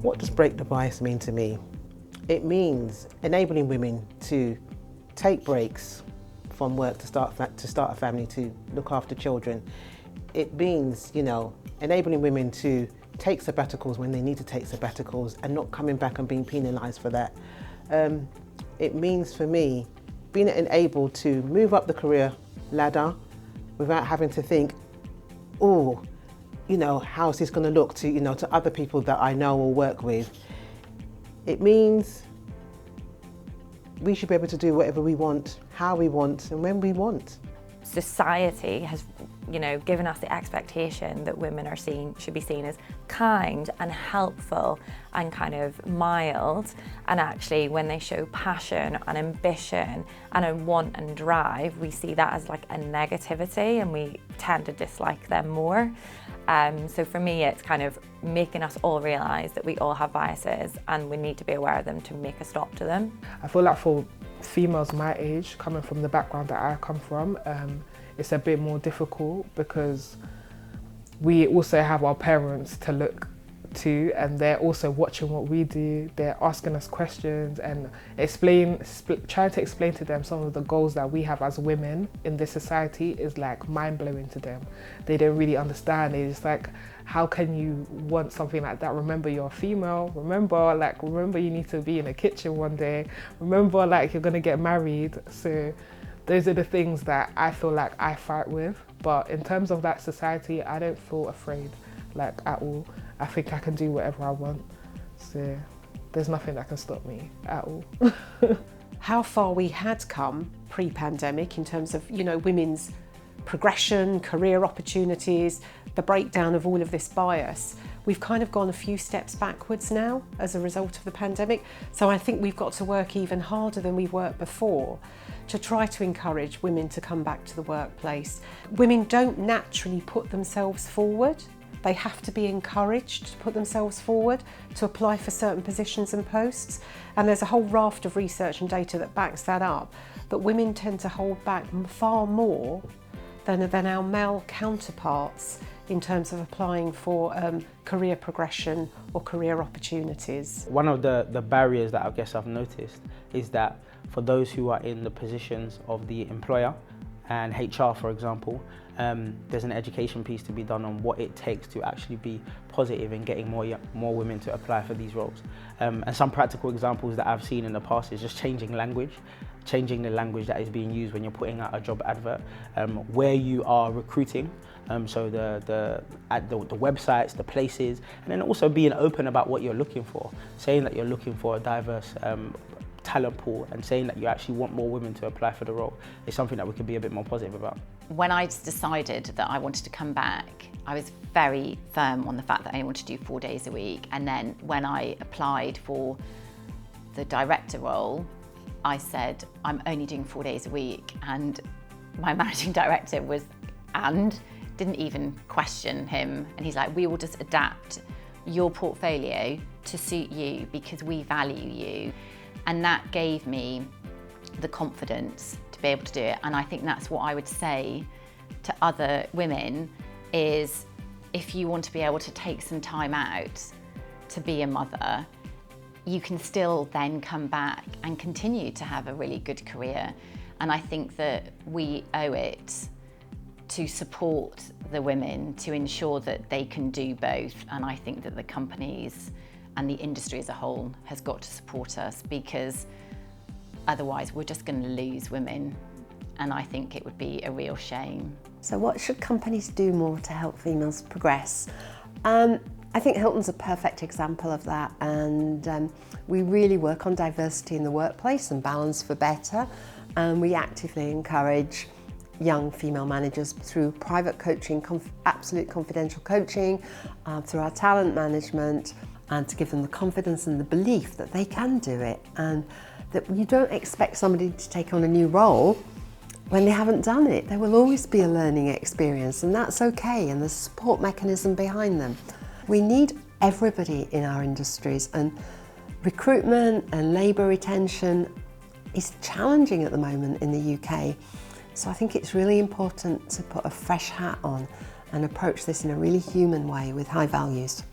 What does break the bias mean to me? It means enabling women to take breaks from work to start a family, to look after children. It means, enabling women to take sabbaticals when they need to take sabbaticals and not coming back and being penalised for that. It means for me being able to move up the career ladder without having to think, oh, how's this going to look to other people that I know or work with. It means we should be able to do whatever we want, how we want, and when we want. Society has, given us the expectation that women should be seen as kind and helpful and kind of mild, and actually when they show passion and ambition and a want and drive, we see that as like a negativity and we tend to dislike them more. So for me, it's kind of making us all realise that we all have biases and we need to be aware of them to make a stop to them. I feel like for females my age, coming from the background that I come from, it's a bit more difficult because we also have our parents to look to, and they're also watching what we do. They're asking us questions and trying to explain to them some of the goals that we have as women in this society is like mind-blowing to them. They don't really understand. It's like, how can you want something like that? Remember, you're a female. Remember you need to be in a kitchen one day. Remember, you're gonna get married. So those are the things that I feel like I fight with. But in terms of that society, I don't feel afraid, at all. I think I can do whatever I want. So there's nothing that can stop me at all. How far we had come pre-pandemic in terms of, women's progression, career opportunities, the breakdown of all of this bias. We've kind of gone a few steps backwards now as a result of the pandemic. So I think we've got to work even harder than we've worked before to try to encourage women to come back to the workplace. Women don't naturally put themselves forward. They have to be encouraged to put themselves forward, to apply for certain positions and posts. And there's a whole raft of research and data that backs that up, that women tend to hold back far more than our male counterparts in terms of applying for career progression or career opportunities. One of the barriers that I guess I've noticed is that for those who are in the positions of the employer and HR, for example, there's an education piece to be done on what it takes to actually be positive in getting more women to apply for these roles. And some practical examples that I've seen in the past is just changing the language that is being used when you're putting out a job advert, where you are recruiting, so the websites, the places, and then also being open about what you're looking for, saying that you're looking for a diverse talent pool and saying that you actually want more women to apply for the role is something that we could be a bit more positive about. When I decided that I wanted to come back, I was very firm on the fact that I wanted to do 4 days a week. And then when I applied for the director role, I said, I'm only doing 4 days a week. And my managing director didn't even question him. And he's like, we will just adapt your portfolio to suit you because we value you. And that gave me the confidence to be able to do it. And I think that's what I would say to other women is, if you want to be able to take some time out to be a mother, you can still then come back and continue to have a really good career. And I think that we owe it to support the women to ensure that they can do both. And I think that the companies and the industry as a whole has got to support us, because otherwise we're just going to lose women, and I think it would be a real shame. So what should companies do more to help females progress? I think Hilton's a perfect example of that, and we really work on diversity in the workplace and balance for better, and we actively encourage young female managers through private coaching, absolute confidential coaching, through our talent management, and to give them the confidence and the belief that they can do it, and that you don't expect somebody to take on a new role when they haven't done it. There will always be a learning experience, and that's okay, and there's a support mechanism behind them. We need everybody in our industries, and recruitment and labour retention is challenging at the moment in the UK. So I think it's really important to put a fresh hat on and approach this in a really human way with high values.